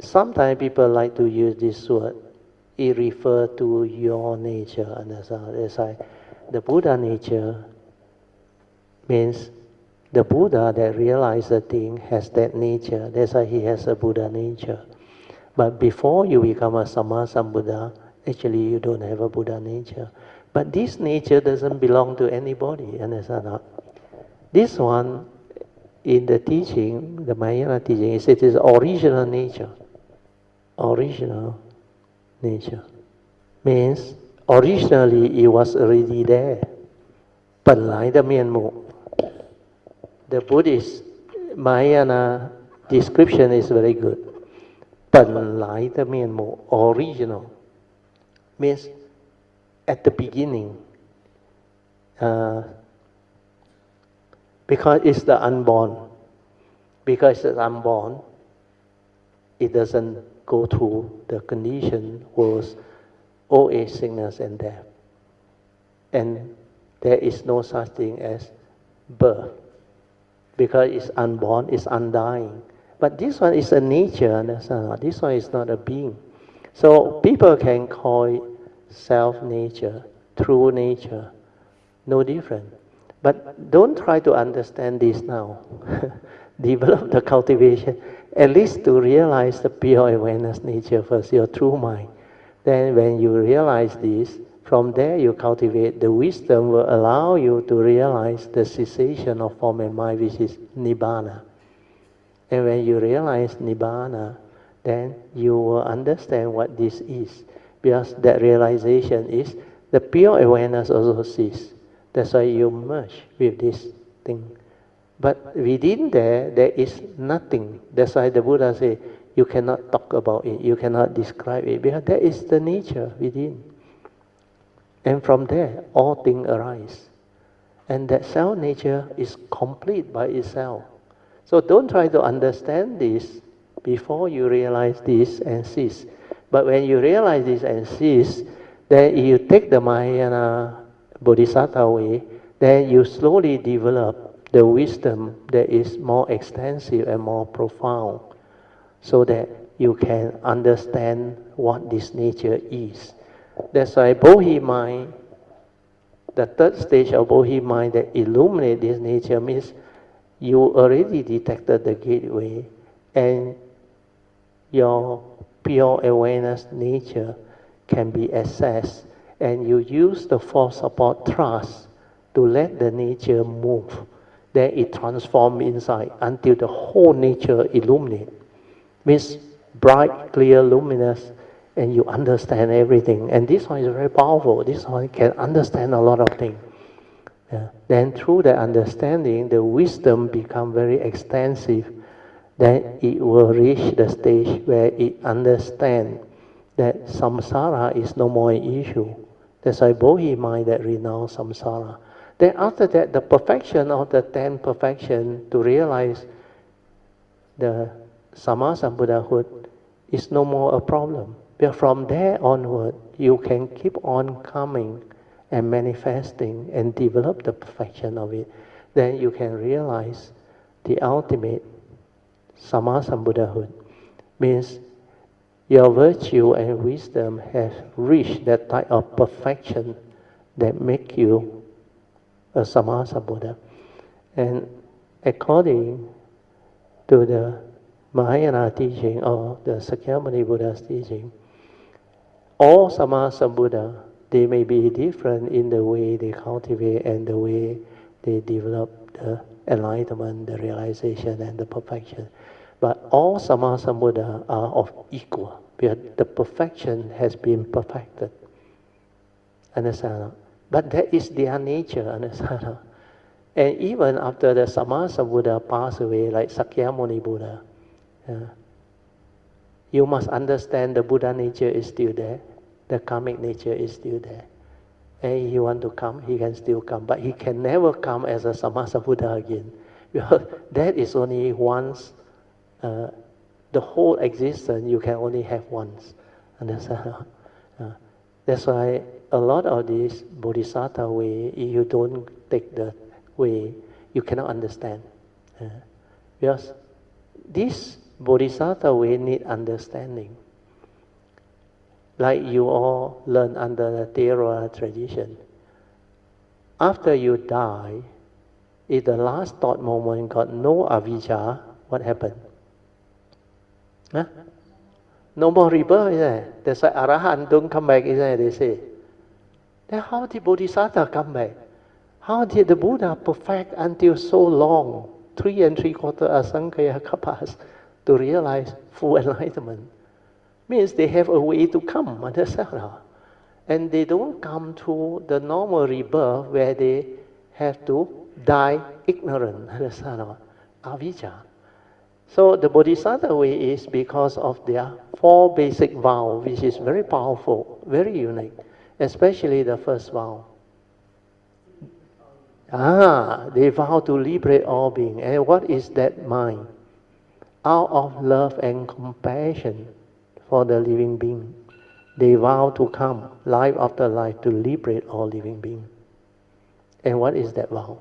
sometimes people like to use this word. It refers to your nature. Understand? It's like the Buddha nature means the Buddha that realizes the thing has that nature. That's why he has a Buddha nature. But before you become a Sammasambuddha, actually you don't have a Buddha nature. But this nature doesn't belong to anybody. Understand? This one, in the teaching, the Mahayana teaching, it is original nature. Original nature means originally it was already there. 本来的面目. The Buddhist Mahayana description is very good. 本来的面目, original, means at the beginning. Because it's the unborn. Because it's unborn, it doesn't go through the condition was old age, sickness, and death. And there is no such thing as birth. Because it's unborn, it's undying. But this one is a nature, understand? This one is not a being. So people can call it self-nature, true nature, no different. But don't try to understand this now. Develop the cultivation, at least to realize the pure awareness nature first, your true mind. Then when you realize this, from there you cultivate the wisdom will allow you to realize the cessation of form and mind, which is Nibbana. And when you realize Nibbana, then you will understand what this is. Because that realization is the pure awareness also ceases. That's why you merge with this thing. But within there is nothing. That's why the Buddha said, you cannot talk about it, you cannot describe it, because that is the nature within. And from there, all things arise. And that self-nature is complete by itself. So don't try to understand this before you realize this and cease. But when you realize this and cease, then you take the Mahayana Bodhisattva way, then you slowly develop the wisdom that is more extensive and more profound, so that you can understand what this nature is. That's why Bodhi mind, the third stage of Bodhi mind that illuminates this nature, means you already detected the gateway and your pure awareness nature can be accessed, and you use the force support trust to let the nature move. Then it transforms inside until the whole nature illuminates. Means bright, clear, luminous, and you understand everything. And this one is very powerful. This one can understand a lot of things. Yeah. Then through the understanding, the wisdom becomes very extensive. Then it will reach the stage where it understands that samsara is no more an issue. That's why Bodhi mind that renounce samsara. Then after that, the perfection of the 10 perfection to realize the Sammasambuddhahood is no more a problem. But from there onward, you can keep on coming and manifesting and develop the perfection of it. Then you can realize the ultimate Sammasambuddhahood. Means your virtue and wisdom have reached that type of perfection that make you a Sammasambuddha. And according to the Mahayana teaching or the Sakyamuni Buddha's teaching, all Sammasambuddha, they may be different in the way they cultivate and the way they develop the enlightenment, the realization and the perfection. But all Sammasambuddha are of equal, because the perfection has been perfected. Understand? But that is their nature, understand? And even after the Sammasambuddha passed away, like Sakyamuni Buddha, you must understand the Buddha nature is still there, the karmic nature is still there. And he want to come, he can still come, but he can never come as a Sammasambuddha again. Because that is only once, the whole existence you can only have once. Understand? That's why a lot of this Bodhisattva way, if you don't take the way, you cannot understand. Because this Bodhisattva way need understanding. Like you all learn under the Theravada tradition. After you die, if the last thought moment got no avijja, what happened? Huh? No more rebirth, isn't it? That's why Arahant don't come back, isn't it? They say. Then how did Bodhisattva come back? How did the Buddha perfect until so long, 3 3/4 asankhya kapas, to realize full enlightenment? Means they have a way to come, understand? And they don't come to the normal rebirth where they have to die ignorant, understand? Avijja. So the Bodhisattva way is because of their 4 basic vows, which is very powerful, very unique, especially the first vow. They vow to liberate all beings. And what is that mind? Out of love and compassion for the living being, they vow to come life after life to liberate all living beings. And what is that vow?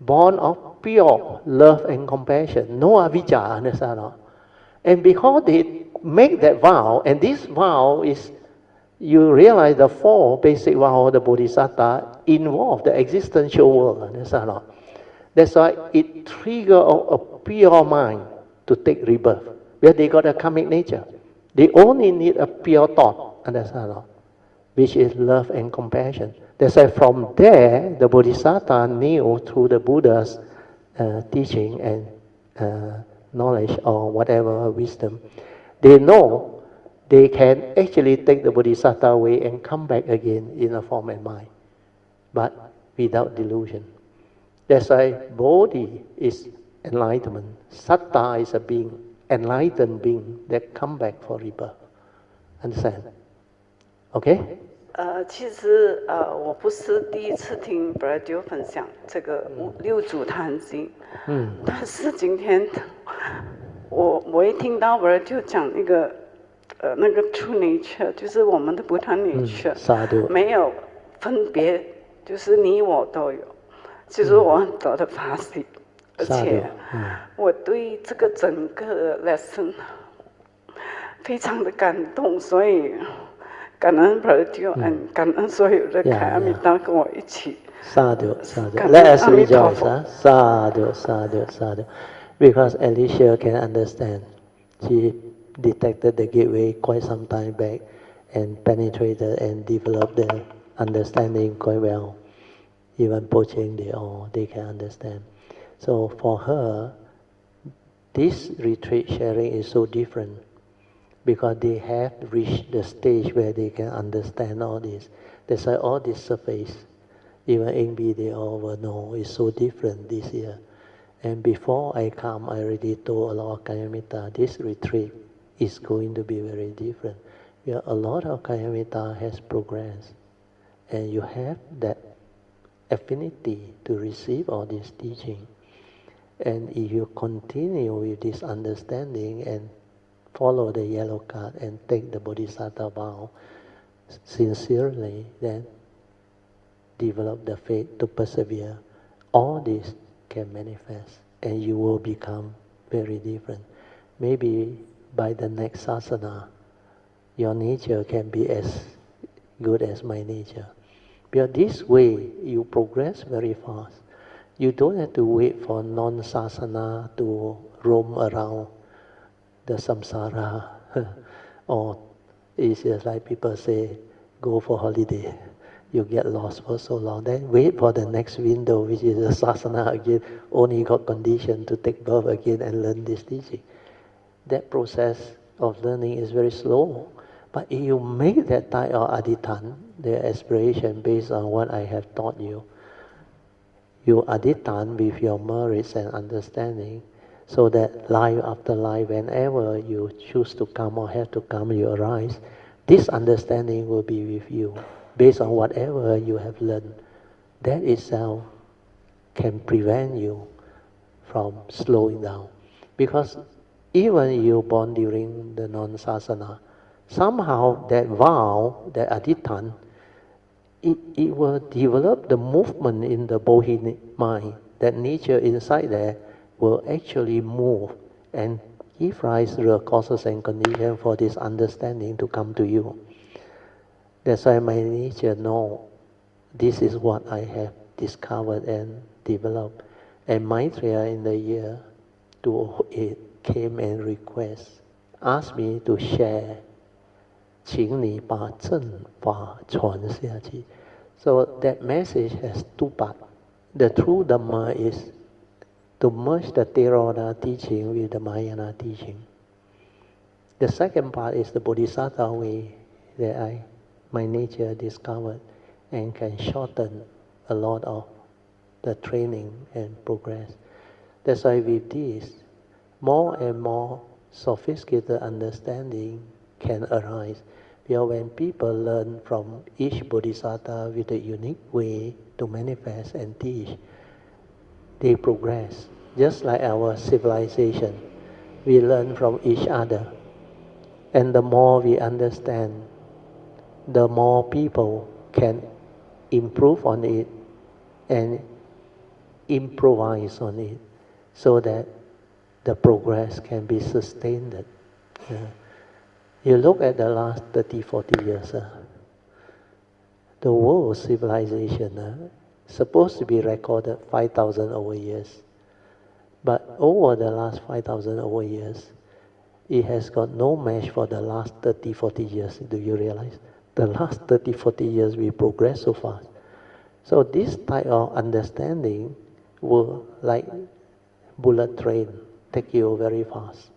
Born of pure love and compassion, no avijja, understand? And because they make that vow, and this vow is, you realize the 4 basic vows of the Bodhisattva involve the existential world, understand? That's why it triggers a pure mind to take rebirth, where they got a karmic nature. They only need a pure thought, understand? Which is love and compassion. That's why from there, the Bodhisattva knew through the Buddha's teaching and knowledge or whatever wisdom, they know they can actually take the Bodhisattva way and come back again in a form and mind, but without delusion. That's why Bodhi is enlightenment. Satta is a being, enlightened being that come back for rebirth. Understand? Okay? 其实我不是第一次听 Brother 分享这个六祖坛经，但是今天我一听到 Brother 讲那个true nature， 就是我们的不贪 nature， 没有分别，就是你我都有，就是我很多的发心，而且我对这个整个 lesson 非常的感动，所以。感恩 Brother 感恩所有的凯阿弥达跟我一起。Sadhu, sadhu. Let us rejoice. Sadhu, sadhu, sadhu. Because Alicia can understand. She detected the gateway quite some time back and penetrated and developed the understanding quite well. Even Pocheng, they can understand. So for her, this retreat sharing is so different. Because they have reached the stage where they can understand all this. That's why all this surface, even NB, they all will know, is so different this year. And before I come, I already told a lot of Kayamita, this retreat is going to be very different. Where a lot of Kayamita has progressed. And you have that affinity to receive all this teaching. And if you continue with this understanding and follow the yellow card and take the Bodhisattva vow sincerely, then develop the faith to persevere. All this can manifest and you will become very different. Maybe by the next sasana, your nature can be as good as my nature. Because this way, you progress very fast. You don't have to wait for non-sasana to roam around the samsara, or it's just like people say, go for holiday. You get lost for so long. Then wait for the next window, which is the sasana again. Only got condition to take birth again and learn this teaching. That process of learning is very slow. But if you make that type of adhitan, the aspiration based on what I have taught you, you adhitan with your merits and understanding, so that life after life, whenever you choose to come or have to come, you arise, this understanding will be with you, based on whatever you have learned. That itself can prevent you from slowing down. Because even you born during the non-sasana, somehow that vow, that adhitan, it will develop the movement in the Bodhi mind, that nature inside there will actually move and give rise to the causes and conditions for this understanding to come to you. That's why my nature know this is what I have discovered and developed. And Maitreya in the year 2008 came and asked me to share 请你把正法传下去. So that message has two parts. The true Dhamma is to merge the Theravada teaching with the Mahayana teaching. The second part is the Bodhisattva way that my nature discovered and can shorten a lot of the training and progress. That's why with this, more and more sophisticated understanding can arise. Because when people learn from each Bodhisattva with a unique way to manifest and teach, they progress. Just like our civilization, we learn from each other. And the more we understand, the more people can improve on it and improvise on it so that the progress can be sustained. You look at the last 30, 40 years, the world civilization supposed to be recorded 5,000 over years. But over the last 5,000 over years, it has got no match for the last 30, 40 years. Do you realize? The last 30, 40 years we progress so fast. So this type of understanding will, like bullet train, take you very fast.